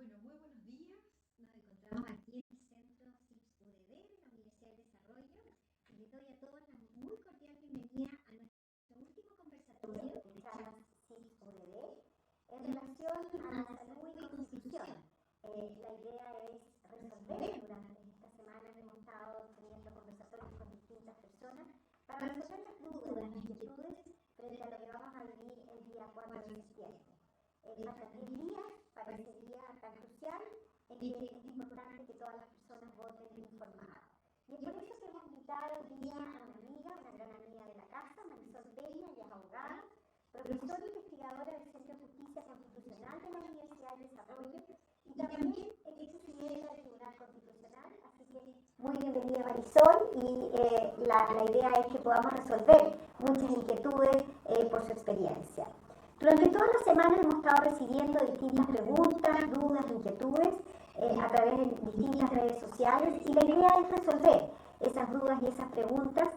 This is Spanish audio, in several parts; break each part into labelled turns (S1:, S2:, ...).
S1: Bueno, muy buenos días. Nos encontramos aquí en el Centro CIPS UDD de la Universidad de Desarrollo y les doy a todos la muy cordial bienvenida a nuestro último conversatorio de charlas CIPS UDD en relación a la salud y constitución. La idea es resolver, durante esta semana hemos estado teniendo conversatorios con distintas personas para resolver las dudas, las inquietudes frente a lo que vamos a vivir el día 4 de septiembre. Faltan 10 días para ese día tan crucial en que es importante que todas las personas voten informadas. Y es por eso que hemos invitado hoy día a una amiga, una gran amiga de la casa, Marisol Peña, ella es abogada, profesora e investigadora del Centro de Justicia Constitucional de la Universidad de Desarrollo y también expresidenta del Tribunal Constitucional. Así que muy bienvenida, Marisol, y la idea es que podamos resolver muchas inquietudes por su experiencia. Durante toda la semana hemos estado recibiendo distintas preguntas, dudas, inquietudes a través de distintas redes sociales y la idea es resolver esas dudas y esas preguntas.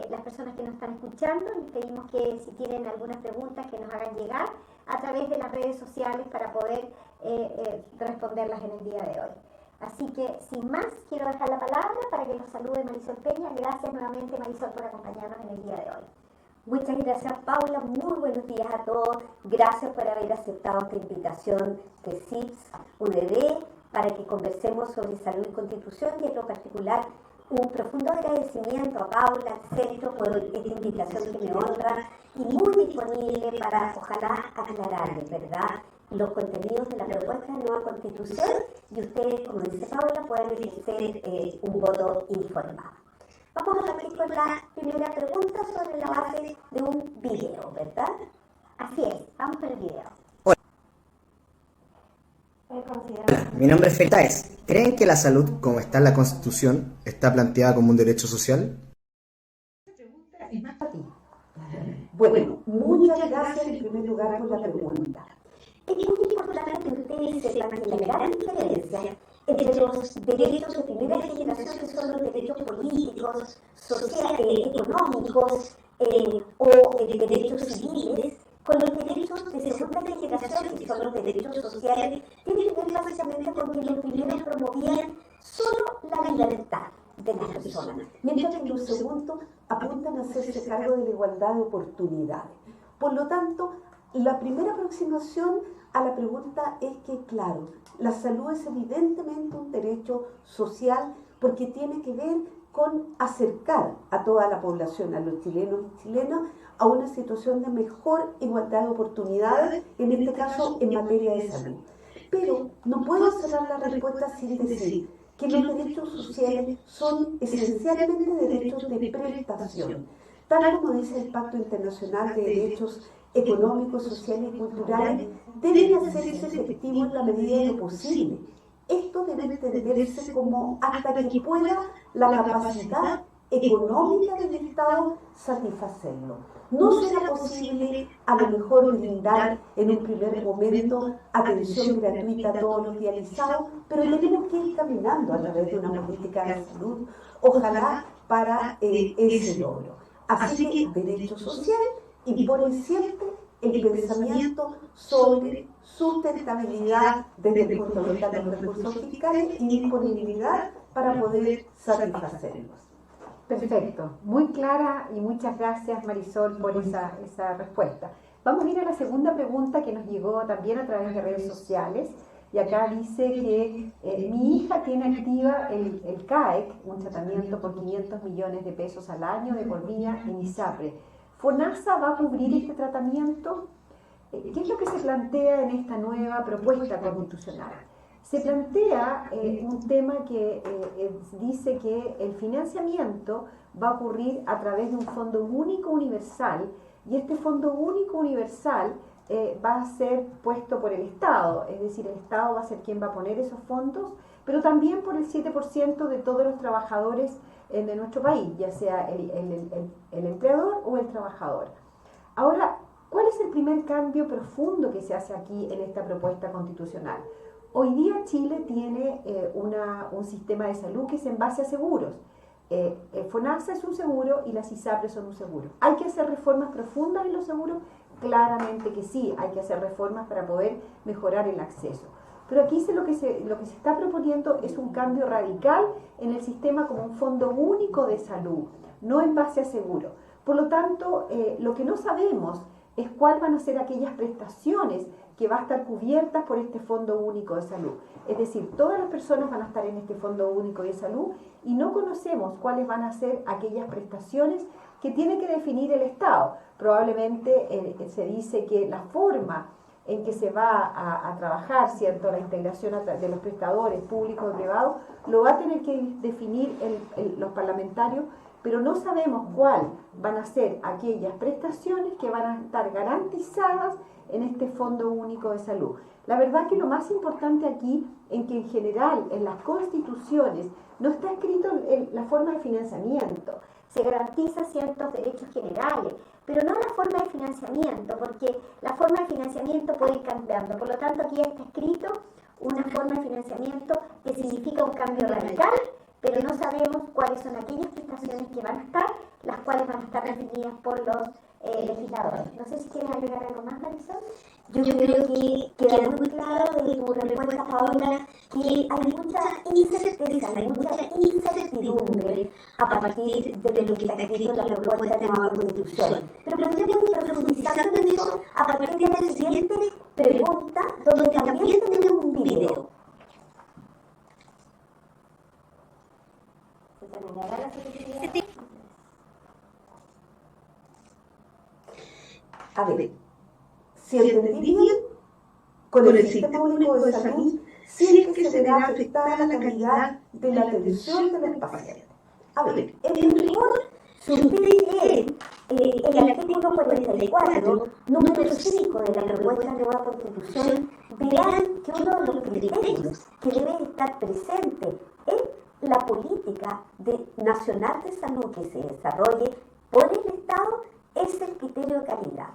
S1: Las personas que nos están escuchando, les pedimos que si tienen algunas preguntas que nos hagan llegar a través de las redes sociales para poder responderlas en el día de hoy. Así que, sin más, quiero dejar la palabra para que los salude Marisol Peña. Gracias nuevamente, Marisol, por acompañarnos en el día de hoy.
S2: Muchas gracias, Paula. Muy buenos días a todos. Gracias por haber aceptado esta invitación de CIPS UDD para que conversemos sobre salud y constitución y en lo particular un profundo agradecimiento a Paula, al centro, por esta invitación que me honra y muy disponible para, ojalá, aclararles, ¿verdad?, los contenidos de la propuesta de nueva constitución y ustedes, como dice Paula, puedan ejercer un voto informado. Vamos a partir con la primera pregunta sobre la base de un video, ¿verdad?
S1: Así es, vamos con el video.
S3: Mi nombre es Fetaes. ¿Creen que la salud, como está en la Constitución, está planteada como un derecho social?
S2: Es más para ti. Bueno, muchas gracias en primer lugar por la pregunta. Es muy importante que ustedes sepan que la gran diferencia entre los derechos de primera generación, que son los derechos políticos, sociales, económicos o derechos civiles, con los derechos de segunda generación, que son los derechos sociales, tiene que ver básicamente con que los primeros promovían solo la libertad de las personas, mientras que los segundos apuntan a hacerse cargo de la igualdad de oportunidades. Por lo tanto, la primera aproximación a la pregunta es que, claro, la salud es evidentemente un derecho social porque tiene que ver con acercar a toda la población, a los chilenos y chilenas, a una situación de mejor igualdad de oportunidades, en este caso en materia de salud. Pero no puedo cerrar la respuesta sin decir que los derechos sociales son esencialmente derechos de prestación, tal como dice el Pacto Internacional de Derechos Económicos, Sociales y Culturales, deben hacerse efectivos en la medida de lo posible. Esto debe entenderse como hasta que pueda la capacidad económica del Estado satisfacerlo. No será posible a lo mejor brindar en un primer momento atención gratuita a todos los dializados, pero tenemos que ir caminando a través de una política de salud, ojalá para ese logro. Así que derecho social impone siempre el pensamiento sobre sustentabilidad desde el punto de vista de los recursos fiscales y disponibilidad para poder satisfacerlos.
S4: Perfecto, muy clara y muchas gracias, Marisol, por esa respuesta. Vamos a ir a la segunda pregunta que nos llegó también a través de redes sociales y acá dice que mi hija tiene activa el CAEC, un tratamiento por 500 millones de pesos al año de por vida en ISAPRE. ¿FONASA va a cubrir este tratamiento? ¿Qué es lo que se plantea en esta nueva propuesta constitucional? Se plantea un tema que dice que el financiamiento va a ocurrir a través de un fondo único universal y este fondo único universal va a ser puesto por el Estado, es decir, el Estado va a ser quien va a poner esos fondos, pero también por el 7% de todos los trabajadores de nuestro país, ya sea el empleador o el trabajador. Ahora, ¿cuál es el primer cambio profundo que se hace aquí en esta propuesta constitucional? Hoy día Chile tiene un sistema de salud que es en base a seguros. FONASA es un seguro y las ISAPRE son un seguro. ¿Hay que hacer reformas profundas en los seguros? Claramente que sí, hay que hacer reformas para poder mejorar el acceso. Pero aquí lo que se está proponiendo es un cambio radical en el sistema como un fondo único de salud, no en base a seguro. Por lo tanto, lo que no sabemos es cuáles van a ser aquellas prestaciones que van a estar cubiertas por este Fondo Único de Salud. Es decir, todas las personas van a estar en este Fondo Único de Salud y no conocemos cuáles van a ser aquellas prestaciones que tiene que definir el Estado. Probablemente se dice que la forma en que se va a trabajar, ¿cierto?, la integración de los prestadores públicos y privados, lo va a tener que definir los parlamentarios, pero no sabemos cuál van a ser aquellas prestaciones que van a estar garantizadas en este Fondo Único de Salud. La verdad que lo más importante aquí es que en general en las constituciones no está escrito la forma de financiamiento. Se garantiza ciertos derechos generales, pero no la forma de financiamiento, porque la forma de financiamiento puede ir cambiando. Por lo tanto, aquí está escrito una forma de financiamiento que significa un cambio radical, pero no sabemos cuáles son aquellas prestaciones que van a estar, las cuales van a estar definidas por los legisladores. No sé si quieres agregar algo más, Marisol.
S2: Yo creo que queda muy claro de tu respuesta, Paola, que hay mucha incerteza, hay mucha incertidumbre a partir de lo que está escrito en la propuesta de nueva Constitución. Pero podríamos ir profundizando en eso a partir de la siguiente pregunta, donde también tenemos un video. A ver, si entendí bien, con el Sistema Único de Salud, sí es que se verá afectada la calidad de la atención de los pacientes. A ver, en rigor, si ustedes leen el artículo 44, número 5 de la propuesta de nueva Constitución, verán que uno de los criterios que debe estar presente en la política nacional de salud que se desarrolle por el Estado es el criterio de calidad.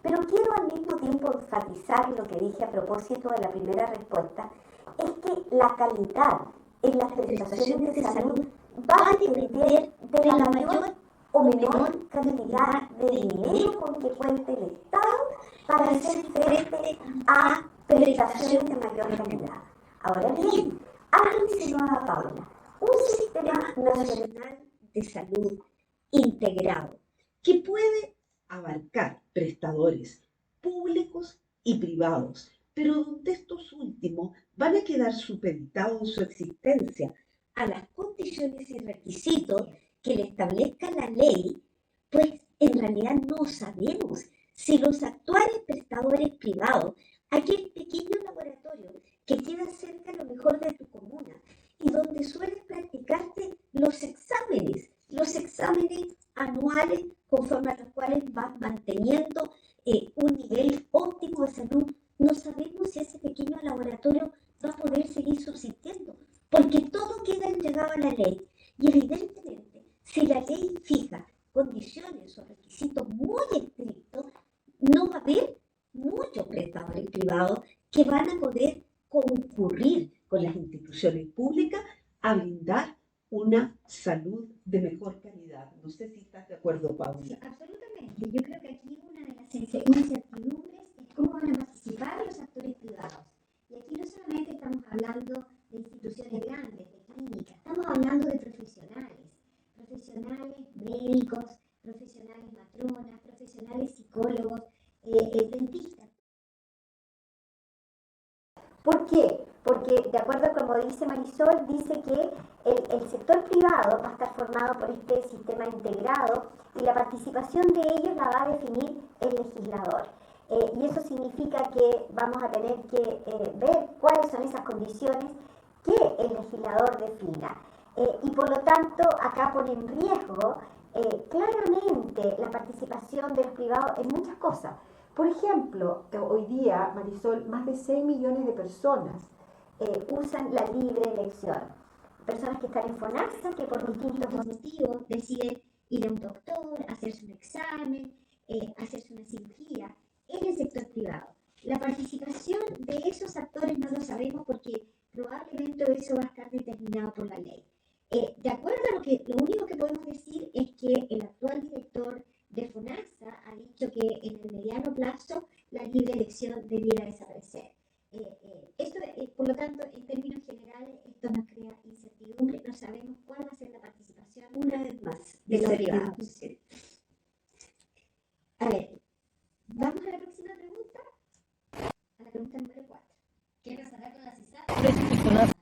S2: Pero quiero al mismo tiempo enfatizar lo que dije a propósito de la primera respuesta, es que la calidad en las prestaciones de salud va a depender de la mayor o menor cantidad de dinero con que cuente el Estado para hacer frente a prestaciones de mayor calidad. Ahora bien, algo mencionaba Paula, un sistema nacional de salud integrado que puede abarcar prestadores públicos y privados, pero donde estos últimos van a quedar supeditados en su existencia a las condiciones y requisitos que le establezca la ley, pues en realidad no sabemos si los actuales prestadores privados, aquel pequeño laboratorio que queda cerca a lo mejor de tu comuna y donde suelen practicarse los exámenes anuales conforme a los cuales vas manteniendo un nivel óptimo de salud, no sabemos si ese pequeño laboratorio va a poder seguir subsistiendo, porque todo queda entregado a la ley. Y evidentemente, si la ley fija condiciones o requisitos muy estrictos, no va a haber muchos prestadores privados que van a poder concurrir con las instituciones públicas a brindar una salud de mejor calidad. No sé si estás de acuerdo, Paula.
S1: Sí, absolutamente. Yo creo que aquí una de las incertidumbres es cómo van a participar los actores privados. Y aquí no solamente estamos hablando de instituciones grandes, de clínicas, estamos hablando de profesionales médicos, profesionales matronas, profesionales psicólogos, dentistas.
S2: ¿Por qué? Porque, de acuerdo como dice Marisol, dice que el sector privado va a estar formado por este sistema integrado y la participación de ellos la va a definir el legislador. Y eso significa que vamos a tener que ver cuáles son esas condiciones que el legislador defina. Y por lo tanto, acá pone en riesgo claramente la participación de los privados en muchas cosas. Por ejemplo, hoy día, Marisol, más de 6 millones de personas usan la libre elección. Personas que están en FONASA, que por distintos motivos deciden ir a un doctor, hacerse un examen, hacerse una cirugía en el sector privado. La participación de esos actores no lo sabemos porque probablemente eso va a estar determinado por la ley. De acuerdo a lo único que podemos decir es que el actual director de FONASA ha dicho que en el mediano plazo la libre elección debiera desaparecer. Esto
S1: más de los privados. A ver, vamos a la próxima pregunta, a la pregunta número 4. ¿Quiero cerrar con la CISAPRE?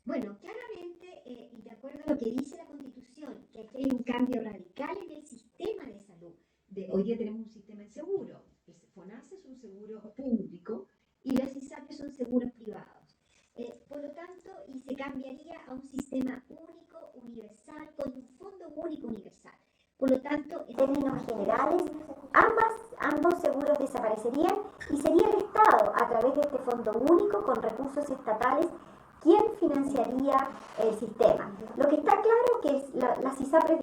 S1: Bueno, claramente, y de acuerdo a lo que dice la Constitución, que aquí hay un cambio radical en el sistema de salud.
S5: Hoy día tenemos un sistema de seguro. El FONASA es un seguro público
S1: Y las ISAPRE son seguros privados. Por lo tanto, y se cambiaría a un sistema único, universal, con un fondo único universal. Por lo tanto,
S2: En términos generales, ambos seguros desaparecerían y sería el Estado, a través de este fondo único con recursos estatales, quien financiaría el sistema. Lo que está claro que es las ISAPRES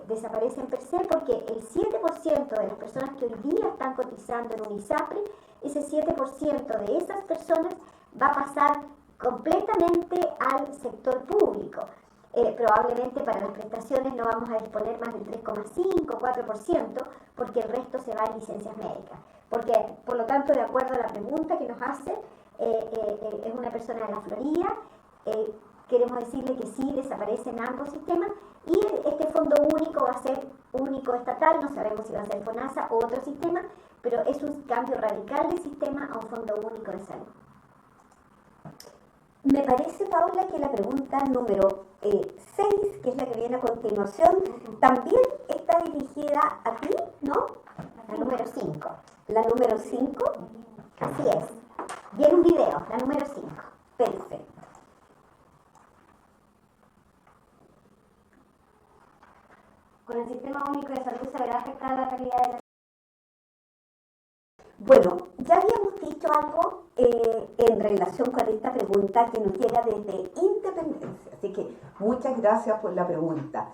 S2: desaparecen per se porque el 7% de las personas que hoy día están cotizando en un ISAPRE, ese 7% de esas personas va a pasar completamente al sector público. Probablemente para las prestaciones no vamos a disponer más del 3,5, 4%, porque el resto se va en licencias médicas. Porque, por lo tanto, de acuerdo a la pregunta que nos hace, es una persona de la Florida, queremos decirle que sí, desaparecen ambos sistemas, y este fondo único va a ser único estatal, no sabemos si va a ser FONASA o otro sistema, pero es un cambio radical de sistema a un fondo único de salud. Me parece, Paula, que la pregunta número 6, que es la que viene a continuación, también está dirigida a ti, ¿no? La número 5. La número 5, así es. Viene un video, la número 5. Perfecto. Con el sistema único de salud se verá afectada la calidad de la... Bueno, ya habíamos dicho algo en relación con esta pregunta que nos llega desde Independencia, así que
S5: Muchas gracias por la pregunta.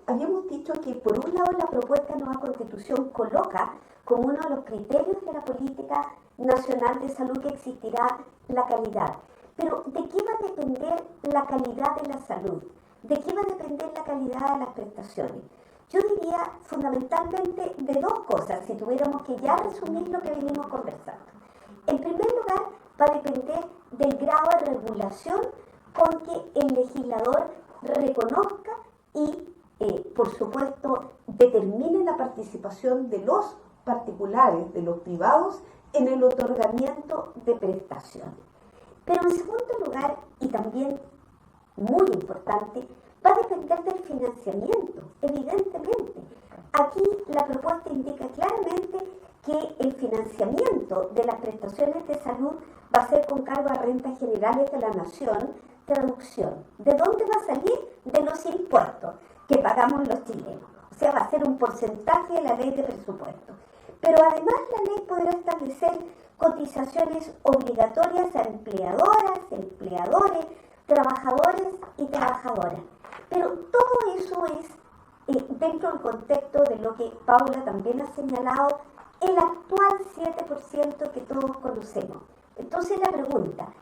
S5: Habíamos dicho que por un lado la propuesta de nueva constitución coloca como uno de los criterios de la política nacional de salud que existirá la calidad. Pero ¿de qué va a depender la calidad de la salud? ¿De qué va a depender la calidad de las prestaciones? Yo diría fundamentalmente de dos cosas, si tuviéramos que ya resumir lo que venimos conversando. En primer lugar, va a depender del grado de regulación con que el legislador reconozca y, por supuesto, determine la participación de los particulares, de los privados, en el otorgamiento de prestaciones. Pero en segundo lugar, y también muy importante, va a depender del financiamiento, evidentemente. Aquí la propuesta indica claramente que el financiamiento de las prestaciones de salud va a ser con cargo a rentas generales de la nación. Traducción, ¿de dónde va a salir? De los impuestos que pagamos los chilenos. O sea, va a ser un porcentaje de la ley de presupuesto. Pero además la ley podrá establecer cotizaciones obligatorias a empleadoras, empleadores, trabajadores y trabajadoras. Pero todo eso es dentro del contexto de lo que Paula también ha señalado, el actual 7% que todos conocemos. Entonces la pregunta,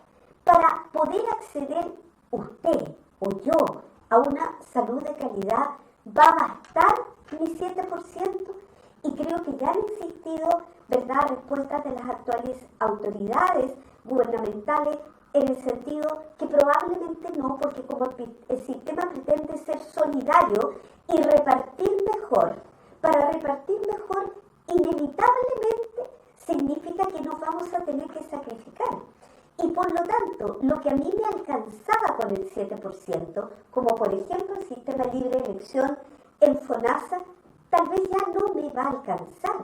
S5: para poder acceder usted o yo a una salud de calidad, ¿va a bastar mi 7%? Y creo que ya han existido, ¿verdad?, respuestas de las actuales autoridades gubernamentales en el sentido que probablemente no, porque como el sistema pretende ser solidario y repartir mejor, para repartir mejor inevitablemente significa que nos vamos a tener que sacrificar. Y por lo tanto, lo que a mí me alcanzaba con el 7%, como por ejemplo el sistema libre de elección en FONASA, tal vez ya no me va a alcanzar.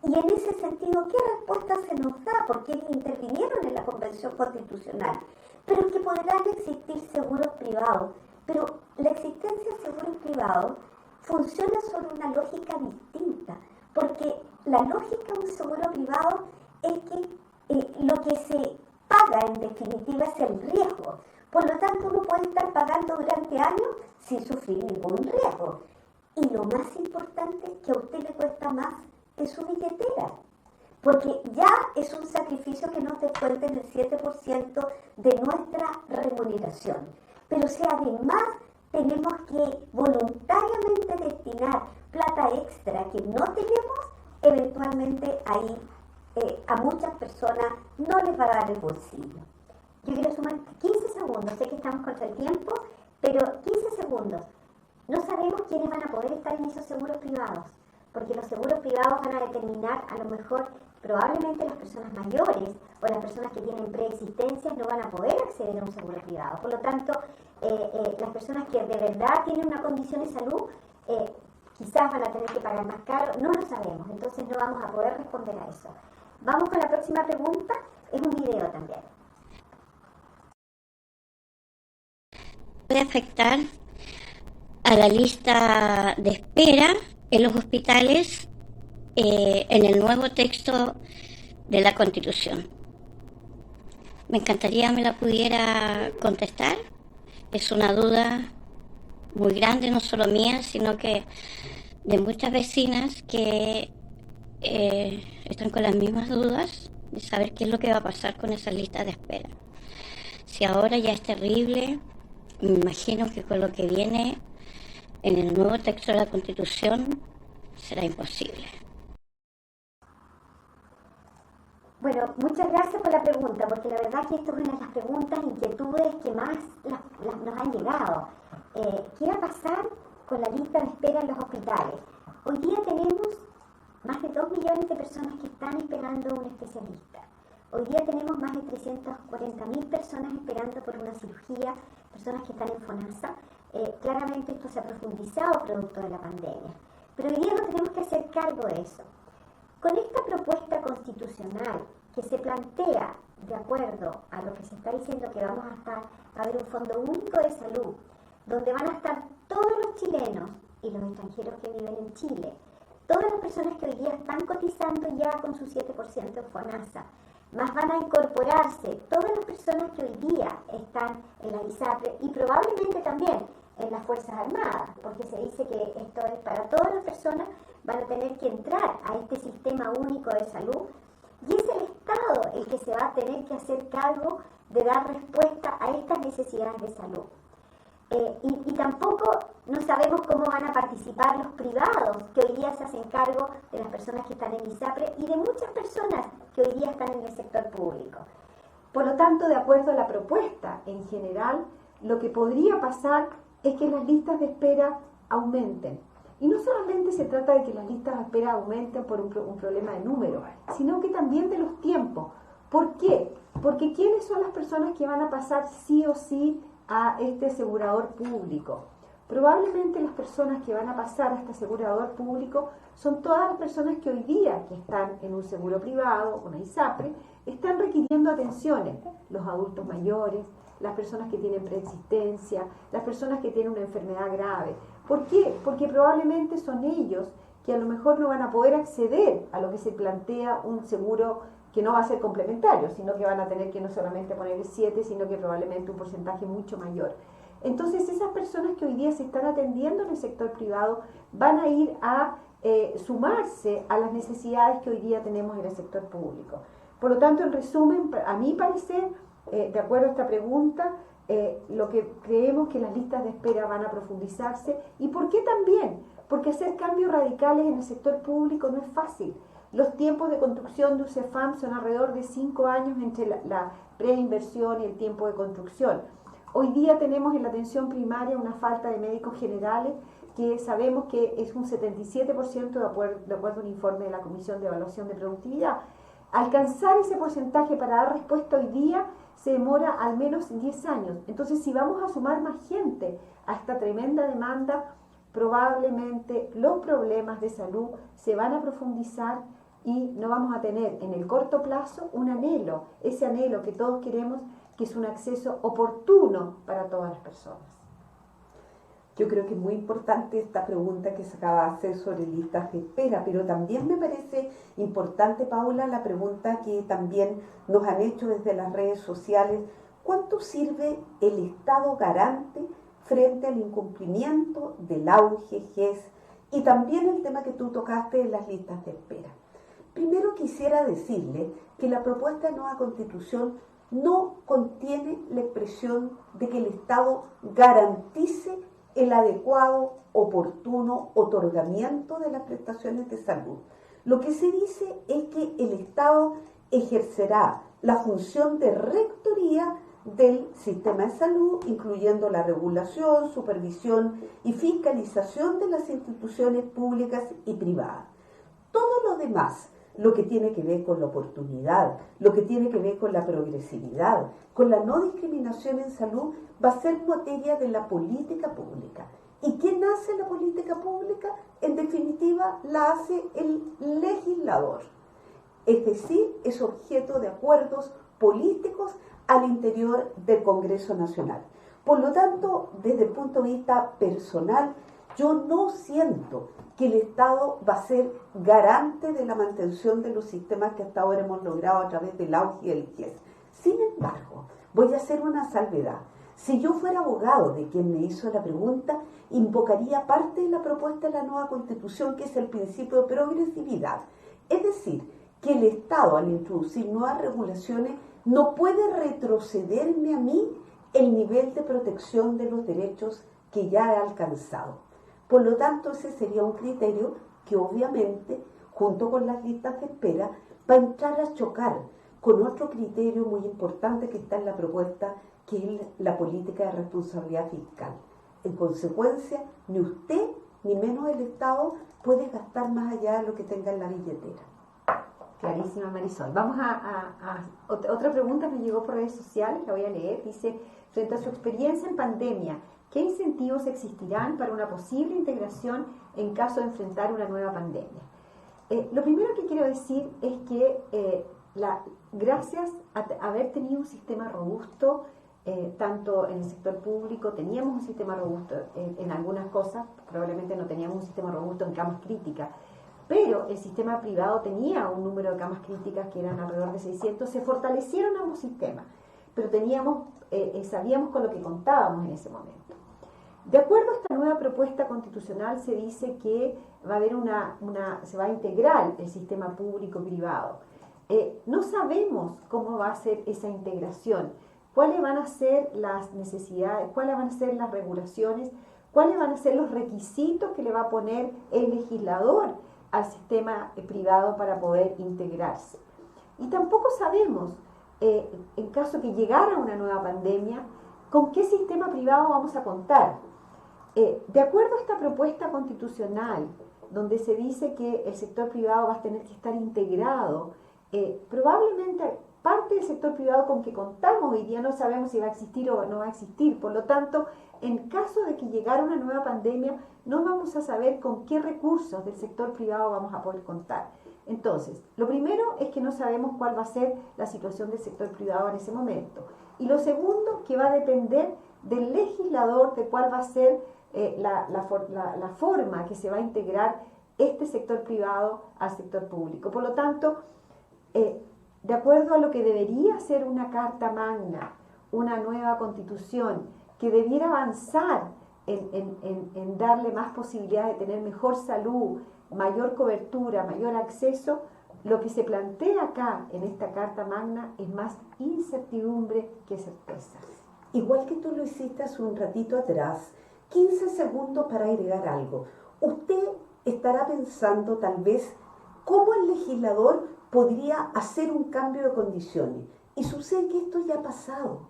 S5: Y en ese sentido, ¿qué respuesta se nos da? Porque ellos intervinieron en la Convención Constitucional. Pero que podrán existir seguros privados. Pero la existencia de seguros privados funciona sobre una lógica distinta. Porque la lógica de un seguro privado es que lo que se paga en definitiva es el riesgo. Por lo tanto, uno puede estar pagando durante años sin sufrir ningún riesgo. Y lo más importante es que a usted le cuesta más que su billetera, porque ya es un sacrificio que nos descuenten el 7% de nuestra remuneración. Pero si además tenemos que voluntariamente destinar plata extra que no tenemos, eventualmente ahí a muchas personas no les va a dar el bolsillo. Yo quiero sumar
S1: 15 segundos, sé que estamos contra el tiempo, pero 15 segundos. No sabemos quiénes van a poder estar en esos seguros privados, porque los seguros privados van a determinar, a lo mejor, probablemente las personas mayores o las personas que tienen preexistencias no van a poder acceder a un seguro privado. Por lo tanto, las personas que de verdad tienen una condición de salud, quizás van a tener que pagar más caro, no lo sabemos, entonces no vamos a poder responder a eso. Vamos con la próxima pregunta, es un video también.
S6: Puede afectar a la lista de espera en los hospitales en el nuevo texto de la Constitución. Me encantaría me la pudiera contestar. Es una duda muy grande, no solo mía, sino que de muchas vecinas que están con las mismas dudas de saber qué es lo que va a pasar con esas listas de espera. Si ahora ya es terrible, me imagino que con lo que viene en el nuevo texto de la Constitución será imposible.
S1: Bueno, muchas gracias por la pregunta, porque la verdad que esto es una de las preguntas, inquietudes que más nos han llegado. ¿Qué va a pasar con la lista de espera en los hospitales? Hoy día tenemos más de 2 millones de personas que están esperando un especialista. Hoy día tenemos más de 340.000 personas esperando por una cirugía, personas que están en FONASA. Claramente esto se ha profundizado producto de la pandemia. Pero hoy día no tenemos que hacer cargo de eso. Con esta propuesta constitucional que se plantea de acuerdo a lo que se está diciendo que va a haber un fondo único de salud, donde van a estar todos los chilenos y los extranjeros que viven en Chile, todas las personas que hoy día están cotizando ya con su 7% en FONASA, más van a incorporarse todas las personas que hoy día están en la ISAPRE y probablemente también en las Fuerzas Armadas, porque se dice que esto es para todas las personas, van a tener que entrar a este sistema único de salud y es el Estado el que se va a tener que hacer cargo de dar respuesta a estas necesidades de salud. Y tampoco no sabemos cómo van a participar los privados que hoy día se hacen cargo de las personas que están en ISAPRE y de muchas personas que hoy día están en el sector público.
S4: Por lo tanto, de acuerdo a la propuesta en general, lo que podría pasar es que las listas de espera aumenten. Y no solamente se trata de que las listas de espera aumenten por un problema de número, sino que también de los tiempos. ¿Por qué? Porque ¿quiénes son las personas que van a pasar sí o sí a este asegurador público? Probablemente las personas que van a pasar a este asegurador público son todas las personas que hoy día que están en un seguro privado, una ISAPRE, están requiriendo atenciones, los adultos mayores, las personas que tienen preexistencia, las personas que tienen una enfermedad grave. ¿Por qué? Porque probablemente son ellos que a lo mejor no van a poder acceder a lo que se plantea un seguro que no va a ser complementario, sino que van a tener que no solamente poner el 7, sino que probablemente un porcentaje mucho mayor. Entonces esas personas que hoy día se están atendiendo en el sector privado van a ir a sumarse a las necesidades que hoy día tenemos en el sector público. Por lo tanto, en resumen, a mi parecer, de acuerdo a esta pregunta, lo que creemos que las listas de espera van a profundizarse. ¿Y por qué también? Porque hacer cambios radicales en el sector público no es fácil. Los tiempos de construcción de UCEFAM son alrededor de 5 años entre la preinversión y el tiempo de construcción. Hoy día tenemos en la atención primaria una falta de médicos generales que sabemos que es un 77% de acuerdo a un informe de la Comisión de Evaluación de Productividad. Alcanzar ese porcentaje para dar respuesta hoy día se demora al menos 10 años. Entonces, si vamos a sumar más gente a esta tremenda demanda, probablemente los problemas de salud se van a profundizar y no vamos a tener en el corto plazo un anhelo, ese anhelo que todos queremos, que es un acceso oportuno para todas las personas.
S2: Yo creo que es muy importante esta pregunta que se acaba de hacer sobre listas de espera, pero también me parece importante, Paula, la pregunta que también nos han hecho desde las redes sociales: ¿cuánto sirve el Estado garante frente al incumplimiento del auge, GES y también el tema que tú tocaste de las listas de espera? Primero quisiera decirle que la propuesta de nueva Constitución no contiene la expresión de que el Estado garantice el adecuado, oportuno otorgamiento de las prestaciones de salud. Lo que se dice es que el Estado ejercerá la función de rectoría del sistema de salud, incluyendo la regulación, supervisión y fiscalización de las instituciones públicas y privadas. Todo lo demás, lo que tiene que ver con la oportunidad, lo que tiene que ver con la progresividad, con la no discriminación en salud, va a ser materia de la política pública. ¿Y quién hace la política pública? En definitiva, la hace el legislador. Es decir, es objeto de acuerdos políticos al interior del Congreso Nacional. Por lo tanto, desde el punto de vista personal, yo no siento que el Estado va a ser garante de la mantención de los sistemas que hasta ahora hemos logrado a través del AUGE y el GES. Sin embargo, voy a hacer una salvedad. Si yo fuera abogado de quien me hizo la pregunta, invocaría parte de la propuesta de la nueva Constitución, que es el principio de progresividad. Es decir, que el Estado, al introducir nuevas regulaciones, no puede retrocederme a mí el nivel de protección de los derechos que ya he alcanzado. Por lo tanto, ese sería un criterio que obviamente, junto con las listas de espera, va a entrar a chocar con otro criterio muy importante que está en la propuesta, que es la política de responsabilidad fiscal. En consecuencia, ni usted, ni menos el Estado, puede gastar más allá de lo que tenga en la billetera.
S4: Clarísima, Marisol. Vamos a otra pregunta que me llegó por redes sociales, la voy a leer. Dice, frente a su experiencia en pandemia, ¿qué incentivos existirán para una posible integración en caso de enfrentar una nueva pandemia? Lo primero que quiero decir es que gracias a haber tenido un sistema robusto, tanto en el sector público, teníamos un sistema robusto en algunas cosas, probablemente no teníamos un sistema robusto en camas críticas, pero el sistema privado tenía un número de camas críticas que eran alrededor de 600, se fortalecieron ambos sistemas, pero sabíamos con lo que contábamos en ese momento. De acuerdo a esta nueva propuesta constitucional, se dice que va a haber se va a integrar el sistema público-privado. No sabemos cómo va a ser esa integración, cuáles van a ser las necesidades, cuáles van a ser las regulaciones, cuáles van a ser los requisitos que le va a poner el legislador al sistema privado para poder integrarse. Y tampoco sabemos, en caso que llegara una nueva pandemia, con qué sistema privado vamos a contar. De acuerdo a esta propuesta constitucional, donde se dice que el sector privado va a tener que estar integrado, probablemente parte del sector privado con que contamos hoy día no sabemos si va a existir o no va a existir. Por lo tanto, en caso de que llegara una nueva pandemia, no vamos a saber con qué recursos del sector privado vamos a poder contar. Entonces, lo primero es que no sabemos cuál va a ser la situación del sector privado en ese momento. Y lo segundo, que va a depender del legislador de cuál va a ser la forma que se va a integrar este sector privado al sector público. Por lo tanto, de acuerdo a lo que debería ser una Carta Magna, una nueva Constitución, que debiera avanzar en darle más posibilidades de tener mejor salud, mayor cobertura, mayor acceso, lo que se plantea acá en esta Carta Magna es más incertidumbre que certeza.
S2: Igual que tú lo hiciste hace un ratito atrás, 15 segundos para agregar algo. Usted estará pensando tal vez cómo el legislador podría hacer un cambio de condiciones. Y sucede que esto ya ha pasado,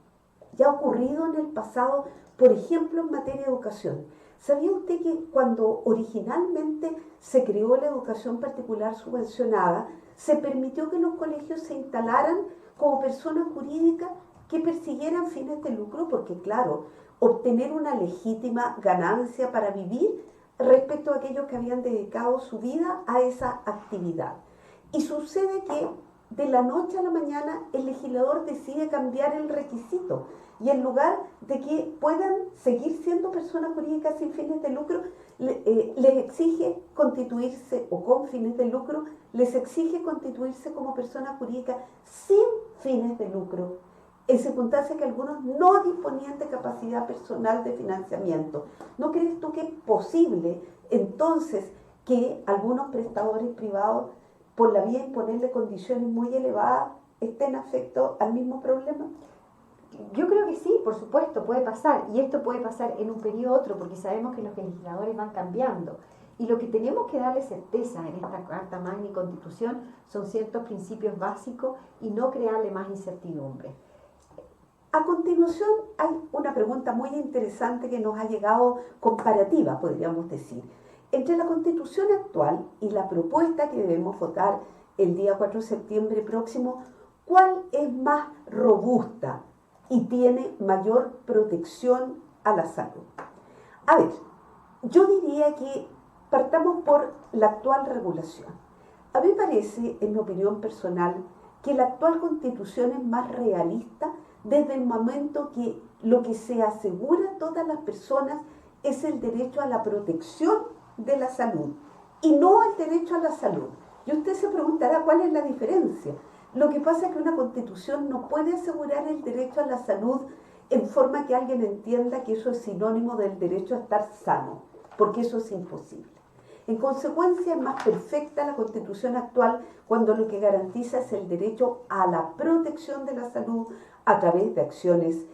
S2: ya ha ocurrido en el pasado, por ejemplo, en materia de educación. ¿Sabía usted que cuando originalmente se creó la educación particular subvencionada, se permitió que los colegios se instalaran como personas jurídicas que persiguieran fines de lucro? Porque, claro, obtener una legítima ganancia para vivir respecto a aquellos que habían dedicado su vida a esa actividad. Y sucede que de la noche a la mañana el legislador decide cambiar el requisito y en lugar de que puedan seguir siendo personas jurídicas sin fines de lucro, les exige constituirse, o con fines de lucro, les exige constituirse como personas jurídicas sin fines de lucro, en circunstancias que algunos no disponían de capacidad personal de financiamiento. ¿No crees tú que es posible entonces que algunos prestadores privados, por la vía de imponerle condiciones muy elevadas, estén afectos al mismo problema?
S4: Yo creo que sí, por supuesto, puede pasar. Y esto puede pasar en un periodo u otro, porque sabemos que los legisladores van cambiando. Y lo que tenemos que darle certeza en esta Carta Magna y Constitución son ciertos principios básicos y no crearle más incertidumbre.
S2: A continuación hay una pregunta muy interesante que nos ha llegado comparativa, podríamos decir, entre la Constitución actual y la propuesta que debemos votar el día 4 de septiembre próximo. ¿Cuál es más robusta y tiene mayor protección a la salud? A ver, yo diría que partamos por la actual regulación. A mí me parece, en mi opinión personal, que la actual Constitución es más realista desde el momento que lo que se asegura a todas las personas es el derecho a la protección de la salud y no el derecho a la salud. Y usted se preguntará cuál es la diferencia. Lo que pasa es que una Constitución no puede asegurar el derecho a la salud en forma que alguien entienda que eso es sinónimo del derecho a estar sano, porque eso es imposible. En consecuencia, es más perfecta la Constitución actual cuando lo que garantiza es el derecho a la protección de la salud a través de acciones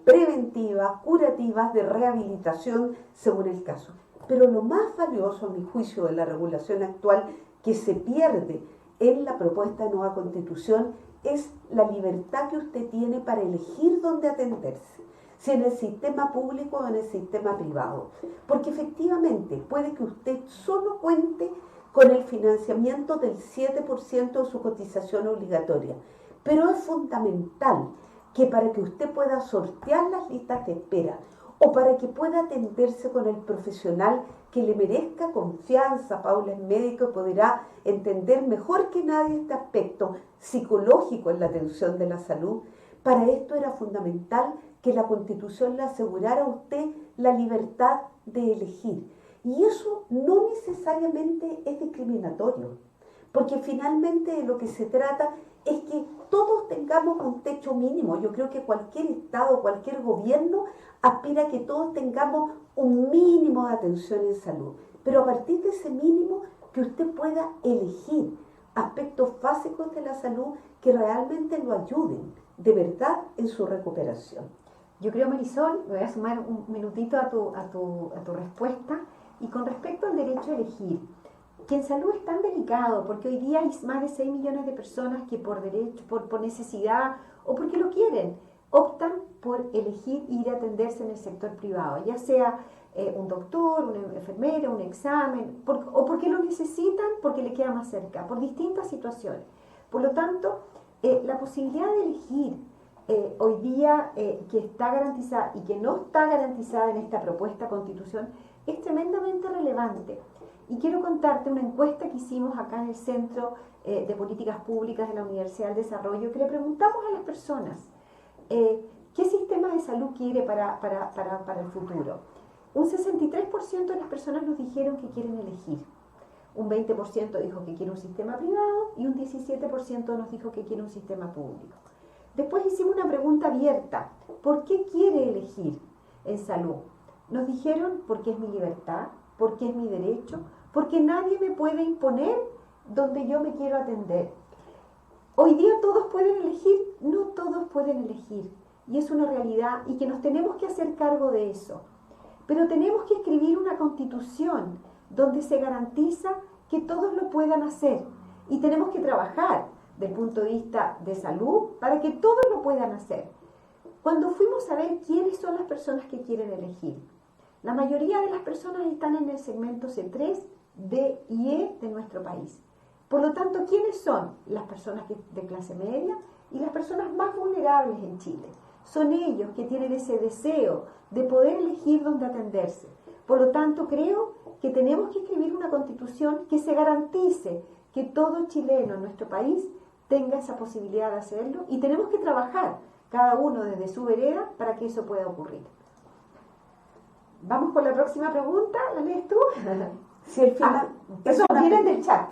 S2: preventivas, curativas, de rehabilitación, según el caso. Pero lo más valioso, a mi juicio, de la regulación actual que se pierde en la propuesta de nueva Constitución es la libertad que usted tiene para elegir dónde atenderse, si en el sistema público o en el sistema privado. Porque efectivamente puede que usted solo cuente con el financiamiento del 7% de su cotización obligatoria, pero es fundamental que para que usted pueda sortear las listas de espera o para que pueda atenderse con el profesional que le merezca confianza. Paula es médico y podrá entender mejor que nadie este aspecto psicológico en la atención de la salud. Para esto era fundamental que la Constitución le asegurara a usted la libertad de elegir. Y eso no necesariamente es discriminatorio, porque finalmente de lo que se trata es que todos tengamos un techo mínimo. Yo creo que cualquier Estado, cualquier gobierno aspira a que todos tengamos un mínimo de atención en salud. Pero a partir de ese mínimo, que usted pueda elegir aspectos básicos de la salud que realmente lo ayuden de verdad en su recuperación.
S4: Yo creo, Marisol, me voy a sumar un minutito a tu respuesta, y con respecto al derecho a elegir, que en salud es tan delicado, porque hoy día hay más de 6 millones de personas que por derecho, por necesidad o porque lo quieren, optan por elegir ir a atenderse en el sector privado, ya sea un doctor, una enfermera, un examen, o porque lo necesitan, porque le queda más cerca, por distintas situaciones. Por lo tanto, la posibilidad de elegir hoy día que está garantizada y que no está garantizada en esta propuesta Constitución es tremendamente relevante. Y quiero contarte una encuesta que hicimos acá en el Centro de Políticas Públicas de la Universidad del Desarrollo, que le preguntamos a las personas qué sistema de salud quiere para el futuro. Un 63% de las personas nos dijeron que quieren elegir. Un 20% dijo que quiere un sistema privado y un 17% nos dijo que quiere un sistema público. Después hicimos una pregunta abierta. ¿Por qué quiere elegir en salud? Nos dijeron porque es mi libertad, porque es mi derecho, porque nadie me puede imponer donde yo me quiero atender. Hoy día todos pueden elegir, no todos pueden elegir. Y es una realidad y que nos tenemos que hacer cargo de eso. Pero tenemos que escribir una Constitución donde se garantiza que todos lo puedan hacer. Y tenemos que trabajar desde el punto de vista de salud para que todos lo puedan hacer. Cuando fuimos a ver quiénes son las personas que quieren elegir, la mayoría de las personas están en el segmento C3, D y E de nuestro país. Por lo tanto, ¿quiénes son? Las personas de clase media y las personas más vulnerables en Chile. Son ellos que tienen ese deseo de poder elegir dónde atenderse. Por lo tanto, creo que tenemos que escribir una Constitución que se garantice que todo chileno en nuestro país tenga esa posibilidad de hacerlo, y tenemos que trabajar cada uno desde su vereda para que eso pueda ocurrir. Vamos con la próxima pregunta, ¿la lees tú?
S2: Si al final,
S4: eso vienen del chat.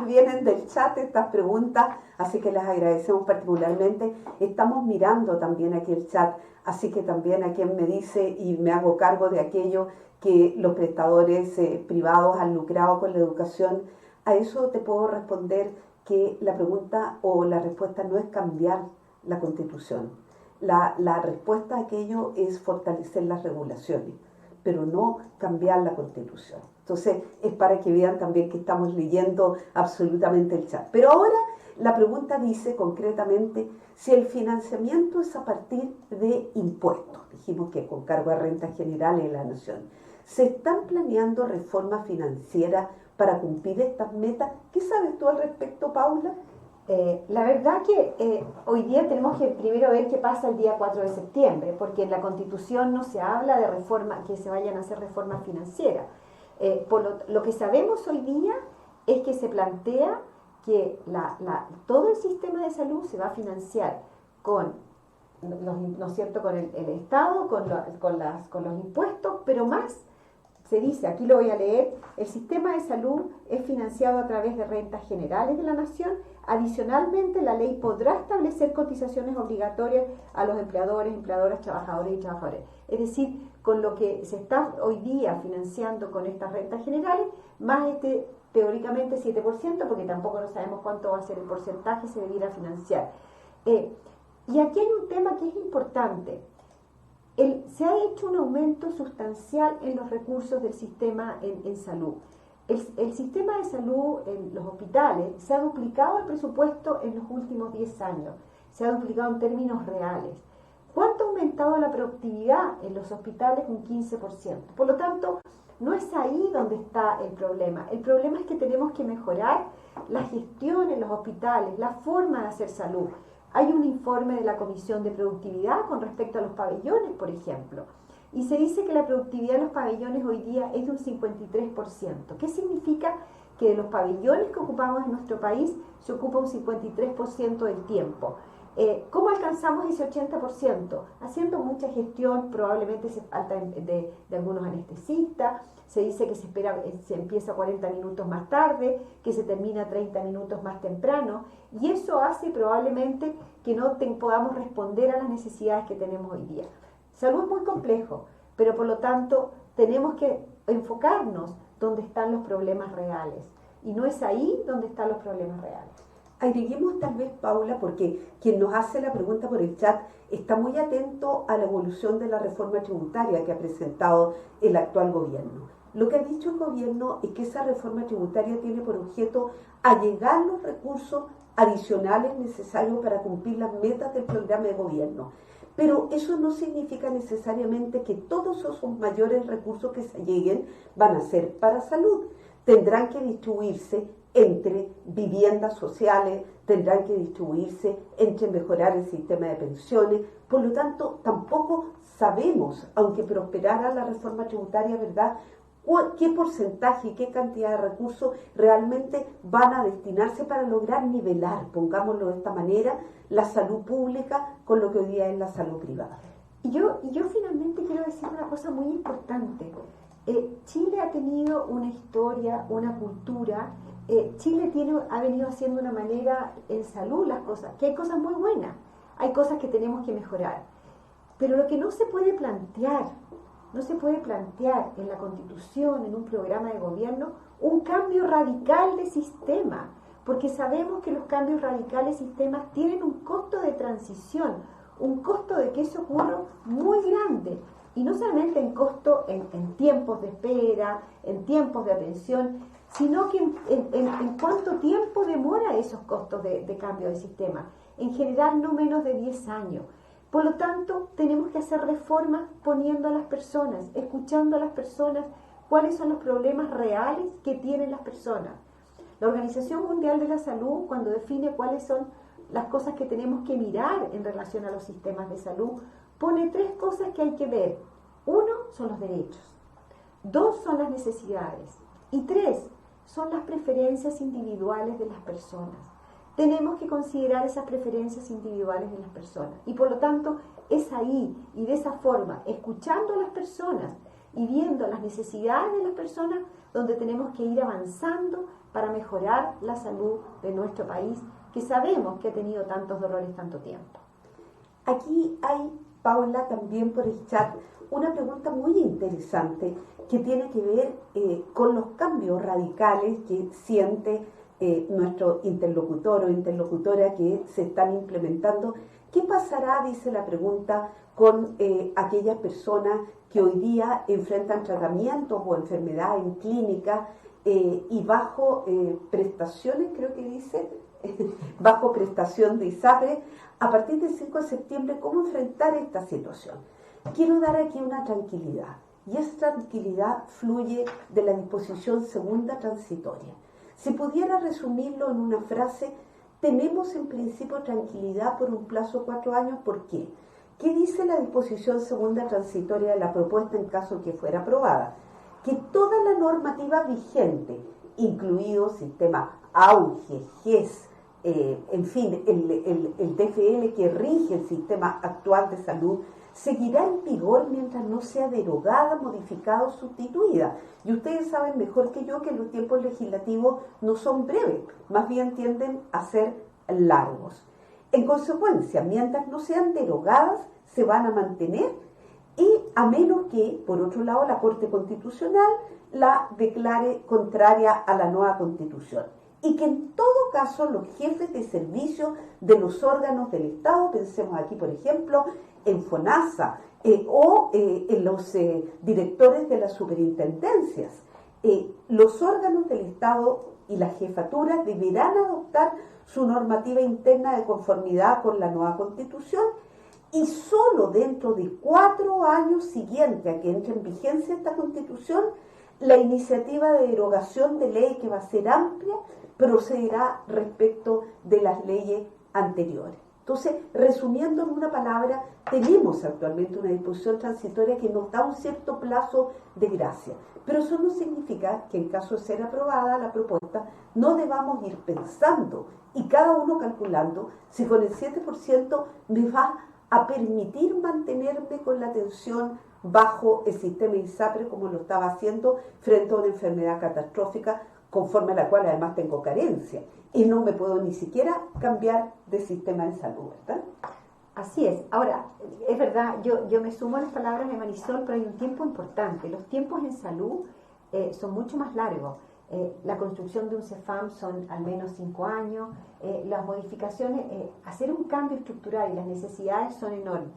S2: Vienen del chat estas preguntas, así que las agradecemos particularmente. Estamos mirando también aquí el chat, así que también a quien me dice, y me hago cargo de aquello que los prestadores privados han lucrado con la educación. A eso te puedo responder que la pregunta o la respuesta no es cambiar la Constitución. La respuesta a aquello es fortalecer las regulaciones, pero no cambiar la Constitución. Entonces, es para que vean también que estamos leyendo absolutamente el chat. Pero ahora La pregunta dice concretamente si el financiamiento es a partir de impuestos, dijimos que con cargo a rentas generales de la nación. ¿Se están planeando reformas financieras para cumplir estas metas? ¿Qué sabes tú al respecto, Paula?
S4: La verdad que hoy día tenemos que primero ver qué pasa el día 4 de septiembre, porque en la Constitución no se habla de reforma, que se vayan a hacer reformas financieras. Lo que sabemos hoy día es que se plantea que todo el sistema de salud se va a financiar con, ¿no es cierto?, con el Estado, con los impuestos, pero más, se dice, aquí lo voy a leer, el sistema de salud es financiado a través de rentas generales de la nación. Adicionalmente, la ley podrá establecer cotizaciones obligatorias a los empleadores, empleadoras, trabajadores y trabajadoras. Es decir, con lo que se está hoy día financiando con estas rentas generales, más teóricamente 7%, porque tampoco no sabemos cuánto va a ser el porcentaje, se debiera financiar. Y aquí hay un tema que es importante. Se ha hecho un aumento sustancial en los recursos del sistema en salud. El sistema de salud en los hospitales se ha duplicado el presupuesto en los últimos 10 años, se ha duplicado en términos reales. ¿Cuánto ha aumentado la productividad en los hospitales? Un 15%. Por lo tanto, no es ahí donde está el problema. El problema es que tenemos que mejorar la gestión en los hospitales, la forma de hacer salud. Hay un informe de la Comisión de Productividad con respecto a los pabellones, por ejemplo, y se dice que la productividad de los pabellones hoy día es de un 53%. ¿Qué significa? Que de los pabellones que ocupamos en nuestro país se ocupa un 53% del tiempo. ¿Cómo alcanzamos ese 80%? Haciendo mucha gestión, probablemente se falta de algunos anestesistas, se dice que se empieza 40 minutos más tarde, que se termina 30 minutos más temprano, y eso hace probablemente que no podamos responder a las necesidades que tenemos hoy día. Salud es muy complejo, pero por lo tanto tenemos que enfocarnos donde están los problemas reales, y no es ahí donde están los problemas reales.
S2: Agreguemos tal vez, Paula, porque quien nos hace la pregunta por el chat está muy atento a la evolución de la reforma tributaria que ha presentado el actual gobierno. Lo que ha dicho el gobierno es que esa reforma tributaria tiene por objeto allegar los recursos adicionales necesarios para cumplir las metas del programa de gobierno. Pero eso no significa necesariamente que todos esos mayores recursos que se lleguen van a ser para salud. Tendrán que distribuirse entre viviendas sociales, tendrán que distribuirse entre mejorar el sistema de pensiones. Por lo tanto, tampoco sabemos, aunque prosperara la reforma tributaria, ¿verdad?, qué porcentaje y qué cantidad de recursos realmente van a destinarse para lograr nivelar, pongámoslo de esta manera, la salud pública con lo que hoy día es la salud privada.
S4: Y yo finalmente quiero decir una cosa muy importante. Chile ha tenido una historia, una cultura. Chile ha venido haciendo una manera en salud las cosas, que hay cosas muy buenas, hay cosas que tenemos que mejorar. Pero lo que no se puede plantear en la Constitución, en un programa de gobierno, un cambio radical de sistema, porque sabemos que los cambios radicales de sistemas tienen un costo de transición, un costo de que eso ocurra muy grande, y no solamente en costo en tiempos de espera, en tiempos de atención, sino que en cuánto tiempo demora esos costos de cambio de sistema. En general no menos de 10 años. Por lo tanto, tenemos que hacer reformas poniendo a las personas, escuchando a las personas cuáles son los problemas reales que tienen las personas. La Organización Mundial de la Salud, cuando define cuáles son las cosas que tenemos que mirar en relación a los sistemas de salud, pone 3 cosas que hay que ver. 1 son los derechos, 2 son las necesidades y 3 son las preferencias individuales de las personas. Tenemos que considerar esas preferencias individuales de las personas y por lo tanto es ahí y de esa forma, escuchando a las personas y viendo las necesidades de las personas, donde tenemos que ir avanzando para mejorar la salud de nuestro país, que sabemos que ha tenido tantos dolores tanto tiempo.
S2: Aquí hay, Paula, también por el chat, una pregunta muy interesante que tiene que ver con los cambios radicales que siente nuestro interlocutor o interlocutora que se están implementando. ¿Qué pasará, dice la pregunta, con aquellas personas que hoy día enfrentan tratamientos o enfermedades en clínica y bajo prestaciones, creo que dice, bajo prestación de ISAPRE a partir del 5 de septiembre, cómo enfrentar esta situación. Quiero dar aquí una tranquilidad, y esa tranquilidad fluye de la disposición segunda transitoria. Si pudiera resumirlo en una frase, tenemos en principio tranquilidad por un plazo de 4 años. ¿Por qué? ¿Qué dice la disposición segunda transitoria de la propuesta en caso que fuera aprobada? Que toda la normativa vigente, incluido sistema AUGE, GES, en fin, el TFL que rige el sistema actual de salud, seguirá en vigor mientras no sea derogada, modificada o sustituida. Y ustedes saben mejor que yo que los tiempos legislativos no son breves, más bien tienden a ser largos. En consecuencia, mientras no sean derogadas, se van a mantener, y a menos que, por otro lado, la Corte Constitucional la declare contraria a la nueva Constitución. Y que en todo caso los jefes de servicio de los órganos del Estado, pensemos aquí por ejemplo en FONASA o en los directores de las superintendencias, los órganos del Estado y las jefaturas deberán adoptar su normativa interna de conformidad con la nueva Constitución, y solo dentro de 4 años siguientes a que entre en vigencia esta Constitución, la iniciativa de derogación de ley, que va a ser amplia, procederá respecto de las leyes anteriores. Entonces, resumiendo en una palabra, tenemos actualmente una disposición transitoria que nos da un cierto plazo de gracia, pero eso no significa que en caso de ser aprobada la propuesta no debamos ir pensando y cada uno calculando si con el 7% me va a permitir mantenerme con la atención bajo el sistema ISAPRE como lo estaba haciendo frente a una enfermedad catastrófica conforme a la cual además tengo carencia y no me puedo ni siquiera cambiar de sistema de salud, ¿verdad?
S4: Así es. Ahora, es verdad, yo me sumo a las palabras de Marisol, pero hay un tiempo importante. Los tiempos en salud son mucho más largos. La construcción de un CEFAM son al menos 5 años, las modificaciones, hacer un cambio estructural y las necesidades son enormes.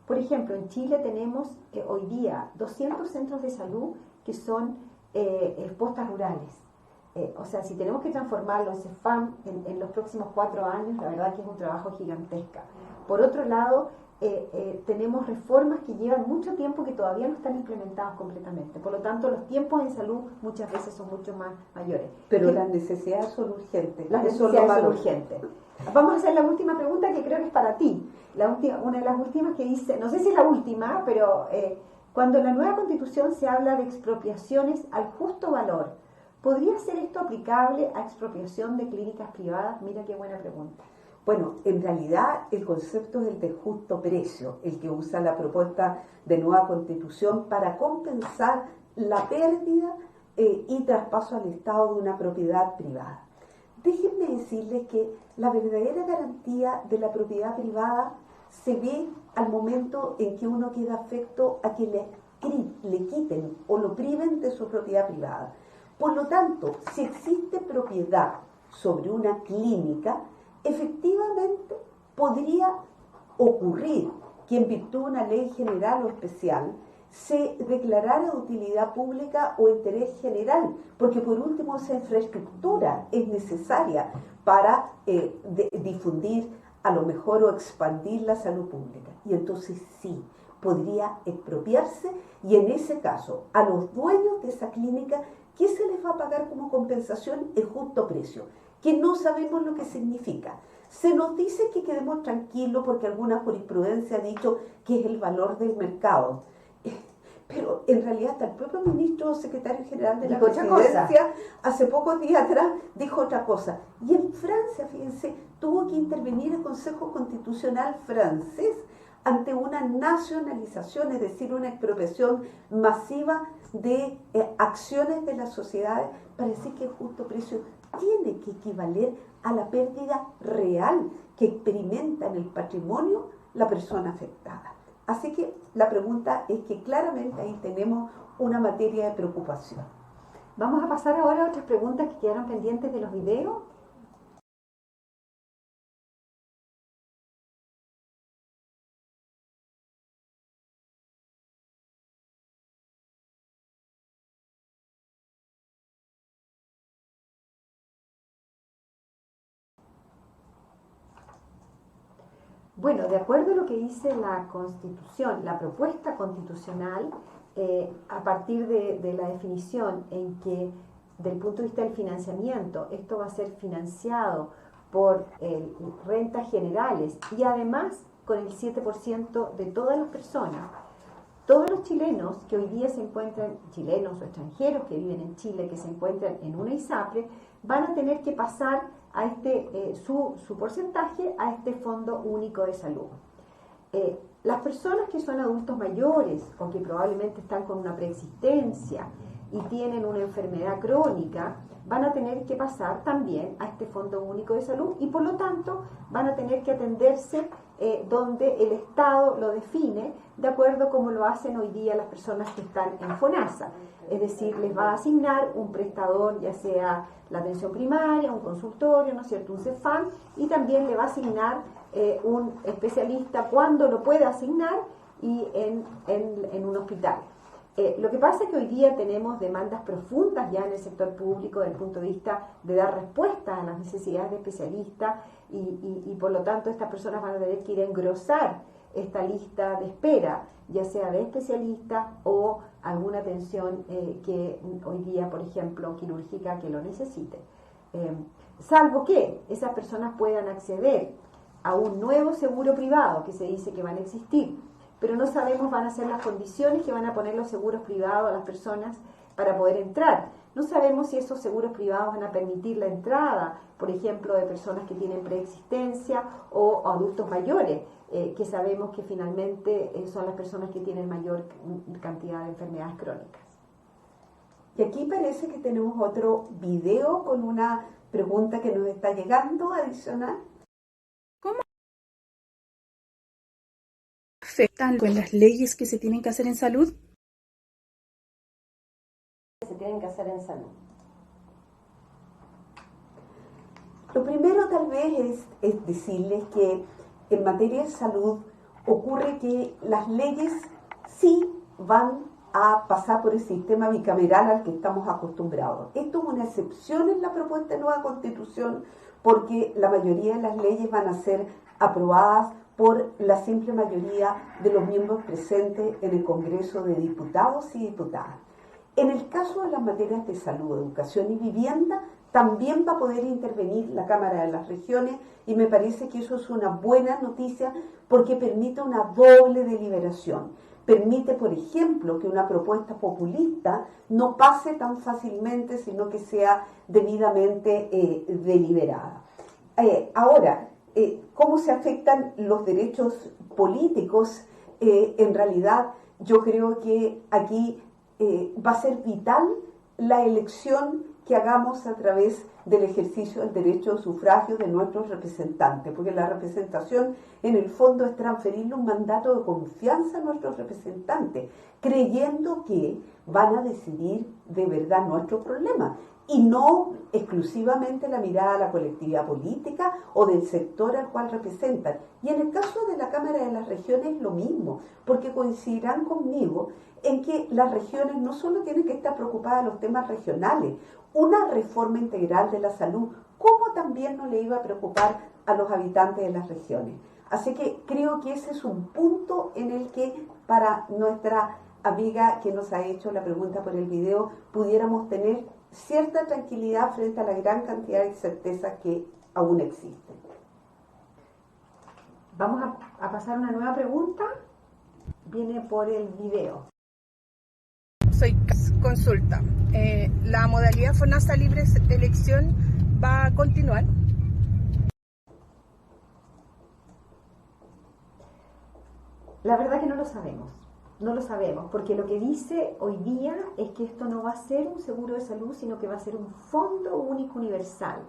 S4: Por ejemplo, en Chile tenemos hoy día 200 centros de salud que son postas rurales. O sea, si tenemos que transformarlo en CEFAM en los próximos 4 años, la verdad que es un trabajo gigantesca. Por otro lado, tenemos reformas que llevan mucho tiempo que todavía no están implementadas completamente. Por lo tanto, los tiempos en salud muchas veces son mucho más mayores.
S2: Pero las necesidades son urgentes.
S4: Las necesidades son urgentes. Vamos a hacer la última pregunta que creo que es para ti. Una de las últimas que dice, no sé si es la última, pero cuando en la nueva Constitución se habla de expropiaciones al justo valor, ¿podría ser esto aplicable a expropiación de clínicas privadas? Mira qué buena pregunta.
S2: Bueno, en realidad el concepto es el de justo precio, el que usa la propuesta de nueva Constitución para compensar la pérdida y traspaso al Estado de una propiedad privada. Déjenme decirles que la verdadera garantía de la propiedad privada se ve al momento en que uno queda afecto a que le quiten o lo priven de su propiedad privada. Por lo tanto, si existe propiedad sobre una clínica, efectivamente podría ocurrir que en virtud de una ley general o especial se declarara de utilidad pública o interés general, porque por último esa infraestructura es necesaria para difundir a lo mejor o expandir la salud pública. Y entonces sí, podría expropiarse y en ese caso a los dueños de esa clínica, ¿qué se les va a pagar como compensación? El justo precio, que no sabemos lo que significa. Se nos dice que quedemos tranquilos porque alguna jurisprudencia ha dicho que es el valor del mercado. Pero en realidad hasta el propio ministro secretario general de la Presidencia hace pocos días atrás dijo otra cosa. Y en Francia, fíjense, tuvo que intervenir el Consejo Constitucional francés ante una nacionalización, es decir, una expropiación masiva de acciones de las sociedades para decir que el justo precio tiene que equivaler a la pérdida real que experimenta en el patrimonio la persona afectada. Así que la pregunta es que claramente ahí tenemos una materia de preocupación.
S4: Vamos a pasar ahora a otras preguntas que quedaron pendientes de los videos. Bueno, de acuerdo a lo que dice la Constitución, la propuesta constitucional, a partir de la definición en que, del punto de vista del financiamiento, esto va a ser financiado por rentas generales y además con el 7% de todas las personas. Todos los chilenos que hoy día se encuentran, chilenos o extranjeros que viven en Chile, que se encuentran en una ISAPRE, van a tener que pasar a su porcentaje a este Fondo Único de Salud. Las personas que son adultos mayores o que probablemente están con una preexistencia y tienen una enfermedad crónica, van a tener que pasar también a este Fondo Único de Salud y por lo tanto van a tener que atenderse donde el Estado lo define de acuerdo como lo hacen hoy día las personas que están en FONASA. Es decir, les va a asignar un prestador, ya sea la atención primaria, un consultorio, ¿no es cierto?, un CEFAM, y también le va a asignar un especialista cuando lo pueda asignar y en un hospital. Lo que pasa es que hoy día tenemos demandas profundas ya en el sector público desde el punto de vista de dar respuesta a las necesidades de especialistas y por lo tanto estas personas van a tener que ir a engrosar esta lista de espera, ya sea de especialistas o alguna atención que hoy día, por ejemplo, quirúrgica que lo necesite. Salvo que esas personas puedan acceder a un nuevo seguro privado que se dice que van a existir, pero no sabemos van a ser las condiciones que van a poner los seguros privados a las personas para poder entrar. No sabemos si esos seguros privados van a permitir la entrada, por ejemplo, de personas que tienen preexistencia o adultos mayores, que sabemos que finalmente son las personas que tienen mayor cantidad de enfermedades crónicas.
S2: Y aquí parece que tenemos otro video con una pregunta que nos está llegando adicional.
S7: ¿Cómo afectan las leyes que se tienen que hacer en salud?
S5: Se tienen que hacer en salud.
S2: Lo primero tal vez es decirles que en materia de salud ocurre que las leyes sí van a pasar por el sistema bicameral al que estamos acostumbrados. Esto es una excepción en la propuesta de nueva Constitución porque la mayoría de las leyes van a ser aprobadas por la simple mayoría de los miembros presentes en el Congreso de Diputados y Diputadas. En el caso de las materias de salud, educación y vivienda, también va a poder intervenir la Cámara de las Regiones y me parece que eso es una buena noticia porque permite una doble deliberación. Permite, por ejemplo, que una propuesta populista no pase tan fácilmente, sino que sea debidamente deliberada. Ahora, ¿cómo se afectan los derechos políticos? En realidad, yo creo que aquí va a ser vital la elección que hagamos a través del ejercicio del derecho de sufragio de nuestros representantes, porque la representación en el fondo es transferirle un mandato de confianza a nuestros representantes, creyendo que van a decidir de verdad nuestros problemas y no exclusivamente la mirada a la colectividad política o del sector al cual representan. Y en el caso de la Cámara de las Regiones lo mismo, porque coincidirán conmigo en que las regiones no solo tienen que estar preocupadas de los temas regionales, una reforma integral de la salud, como también no le iba a preocupar a los habitantes de las regiones. Así que creo que ese es un punto en el que para nuestra amiga que nos ha hecho la pregunta por el video, pudiéramos tener cierta tranquilidad frente a la gran cantidad de incertezas que aún existen.
S4: Vamos a pasar a una nueva pregunta. Viene por el video.
S7: Soy consulta. ¿La modalidad FONASA Libre Elección va a continuar?
S4: La verdad que no lo sabemos. No lo sabemos, porque lo que dice hoy día es que esto no va a ser un seguro de salud, sino que va a ser un fondo único universal.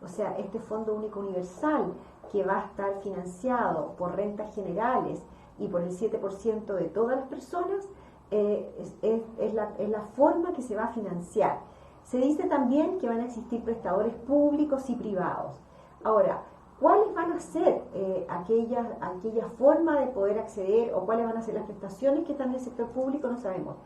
S4: O sea, este fondo único universal que va a estar financiado por rentas generales y por el 7% de todas las personas, es la forma que se va a financiar. Se dice también que van a existir prestadores públicos y privados. Ahora, ¿cuáles van a ser aquella forma de poder acceder o cuáles van a ser las prestaciones que están en el sector público? No sabemos.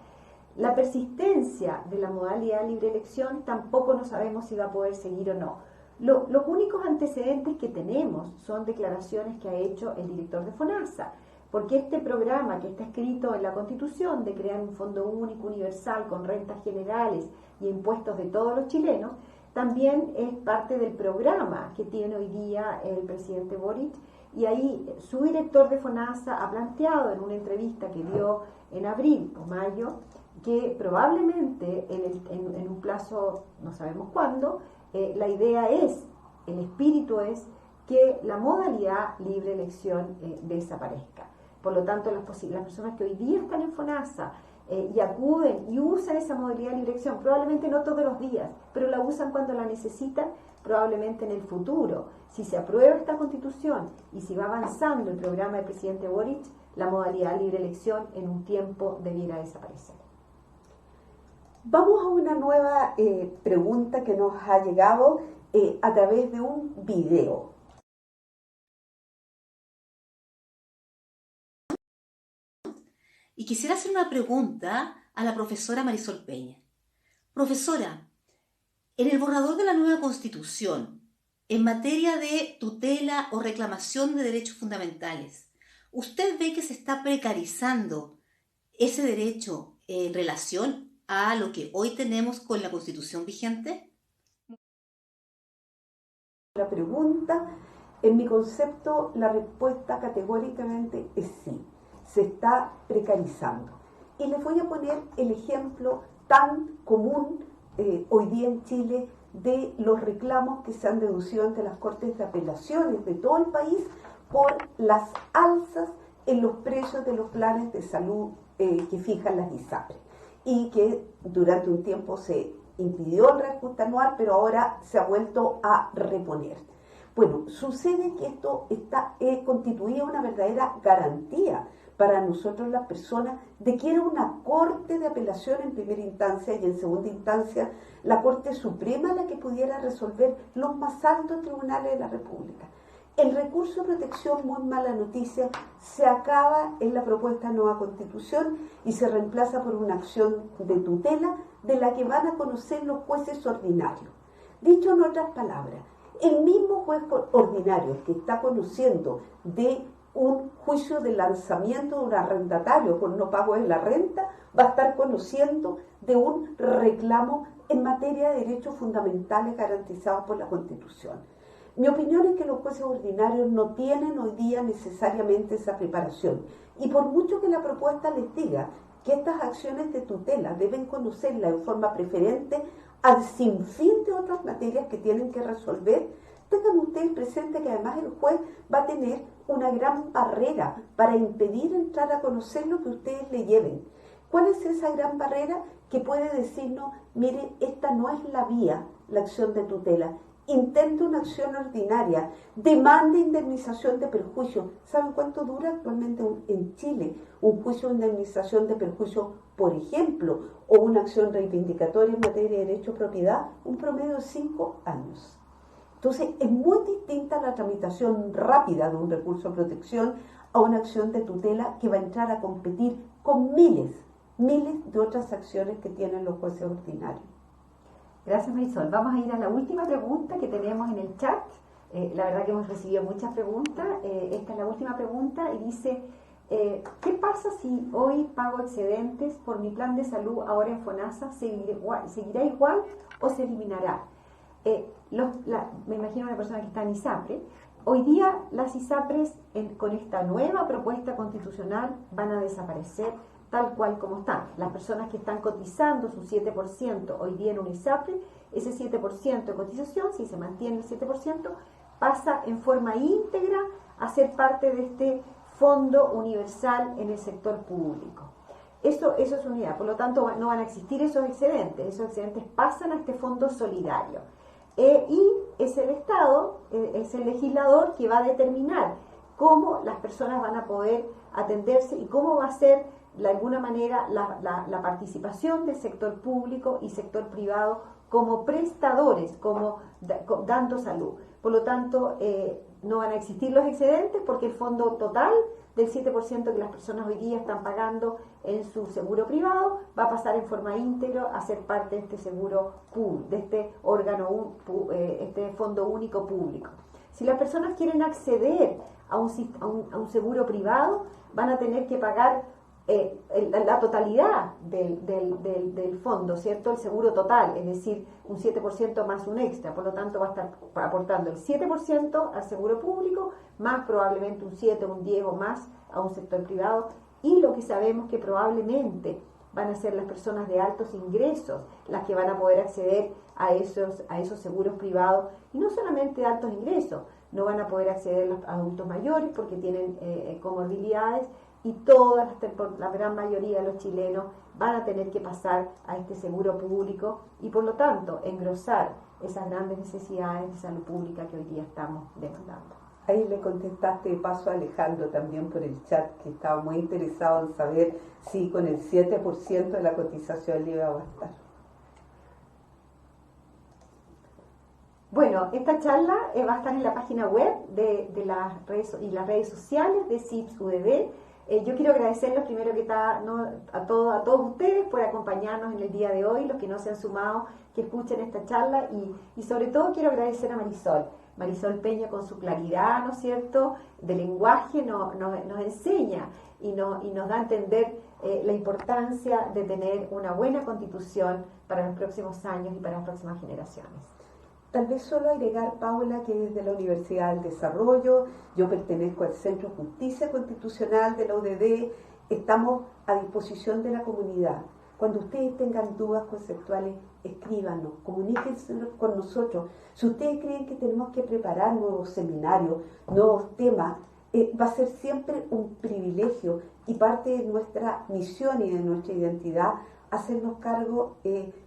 S4: La persistencia de la modalidad libre elección tampoco no sabemos si va a poder seguir o no. Los únicos antecedentes que tenemos son declaraciones que ha hecho el director de FONASA, porque este programa que está escrito en la Constitución de crear un fondo único universal con rentas generales y impuestos de todos los chilenos, también es parte del programa que tiene hoy día el presidente Boric, y ahí su director de FONASA ha planteado en una entrevista que dio en abril o mayo que probablemente en un plazo, no sabemos cuándo, la idea es, el espíritu es que la modalidad libre elección desaparezca. Por lo tanto, las personas que hoy día están en FONASA y acuden y usan esa modalidad de libre elección, probablemente no todos los días, pero la usan cuando la necesitan, probablemente en el futuro. Si se aprueba esta Constitución y si va avanzando el programa del presidente Boric, la modalidad libre elección en un tiempo debiera desaparecer.
S2: Vamos a una nueva pregunta que nos ha llegado a través de un video.
S8: Y quisiera hacer una pregunta a la profesora Marisol Peña. Profesora, en el borrador de la nueva Constitución, en materia de tutela o reclamación de derechos fundamentales, ¿usted ve que se está precarizando ese derecho en relación a lo que hoy tenemos con la Constitución vigente?
S2: La pregunta, en mi concepto, la respuesta categóricamente es sí. Se está precarizando. Y les voy a poner el ejemplo tan común hoy día en Chile de los reclamos que se han deducido ante las Cortes de Apelaciones de todo el país por las alzas en los precios de los planes de salud que fijan las ISAPRES, y que durante un tiempo se impidió el reajuste anual, pero ahora se ha vuelto a reponer. Bueno, sucede que esto constituía una verdadera garantía para nosotros las personas de que era una Corte de Apelación en primera instancia y en segunda instancia la Corte Suprema la que pudiera resolver los más altos tribunales de la República. El recurso de protección, muy mala noticia, se acaba en la propuesta de nueva Constitución y se reemplaza por una acción de tutela de la que van a conocer los jueces ordinarios. Dicho en otras palabras, el mismo juez ordinario que está conociendo de un juicio de lanzamiento de un arrendatario por no pago de la renta, va a estar conociendo de un reclamo en materia de derechos fundamentales garantizados por la Constitución. Mi opinión es que los jueces ordinarios no tienen hoy día necesariamente esa preparación, y por mucho que la propuesta les diga que estas acciones de tutela deben conocerla en forma preferente al sinfín de otras materias que tienen que resolver, tengan ustedes presente que además el juez va a tener una gran barrera para impedir entrar a conocer lo que ustedes le lleven. ¿Cuál es esa gran barrera? Que puede decirnos, mire, esta no es la vía, la acción de tutela. Intente una acción ordinaria, demande indemnización de perjuicio. ¿Saben cuánto dura actualmente en Chile un juicio de indemnización de perjuicio, por ejemplo, o una acción reivindicatoria en materia de derecho a propiedad? Un promedio de 5 años. Entonces, es muy distinta la tramitación rápida de un recurso de protección a una acción de tutela que va a entrar a competir con miles de otras acciones que tienen los jueces ordinarios.
S4: Gracias, Marisol. Vamos a ir a la última pregunta que tenemos en el chat. La verdad que hemos recibido muchas preguntas. Esta es la última pregunta y dice, ¿qué pasa si hoy pago excedentes por mi plan de salud ahora en FONASA? ¿Seguirá igual o se eliminará? Me imagino una persona que está en ISAPRE. Hoy día las ISAPRES con esta nueva propuesta constitucional van a desaparecer tal cual como están. Las personas que están cotizando su 7% hoy día en un ISAPRE, ese 7% de cotización, si se mantiene el 7%, pasa en forma íntegra a ser parte de este fondo universal en el sector público. Eso es una idea. Por lo tanto, no van a existir esos excedentes pasan a este fondo solidario. Y es el Estado, es el legislador que va a determinar cómo las personas van a poder atenderse y cómo va a ser, de alguna manera, la participación del sector público y sector privado como prestadores, dando salud. Por lo tanto, no van a existir los excedentes porque el fondo total del 7% que las personas hoy día están pagando en su seguro privado, va a pasar en forma íntegra a ser parte de este seguro público, de este órgano, este fondo único público. Si las personas quieren acceder a un seguro privado, van a tener que pagar la totalidad del fondo, ¿cierto? El seguro total, es decir, un 7% más un extra, por lo tanto va a estar aportando el 7% al seguro público, más probablemente un 7, un 10 o más a un sector privado, y lo que sabemos que probablemente van a ser las personas de altos ingresos las que van a poder acceder a esos seguros privados, y no solamente de altos ingresos, no van a poder acceder los adultos mayores porque tienen comorbilidades, y la gran mayoría de los chilenos van a tener que pasar a este seguro público y por lo tanto engrosar esas grandes necesidades de salud pública que hoy día estamos demandando.
S2: Ahí le contestaste de paso a Alejandro también por el chat, que estaba muy interesado en saber si con el 7% de la cotización le iba a bastar.
S4: Bueno, esta charla va a estar en la página web de las redes sociales de CIPS UDD. Yo quiero agradecerles primero que todo, a todos ustedes por acompañarnos en el día de hoy, los que no se han sumado, que escuchen esta charla, y sobre todo quiero agradecer a Marisol Peña con su claridad, ¿no es cierto?, de lenguaje, nos enseña y nos da a entender la importancia de tener una buena constitución para los próximos años y para las próximas generaciones.
S2: Tal vez solo agregar, Paula, que desde la Universidad del Desarrollo, yo pertenezco al Centro de Justicia Constitucional de la UDD, estamos a disposición de la comunidad. Cuando ustedes tengan dudas conceptuales, escríbanos, comuníquense con nosotros. Si ustedes creen que tenemos que preparar nuevos seminarios, nuevos temas, va a ser siempre un privilegio y parte de nuestra misión y de nuestra identidad hacernos cargo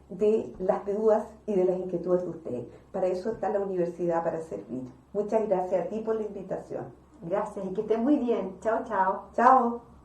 S2: de las dudas y de las inquietudes de ustedes. Para eso está la universidad, para servir. Muchas gracias a ti por la invitación.
S4: Gracias y que estén muy bien. Chao, chao.
S2: Chao.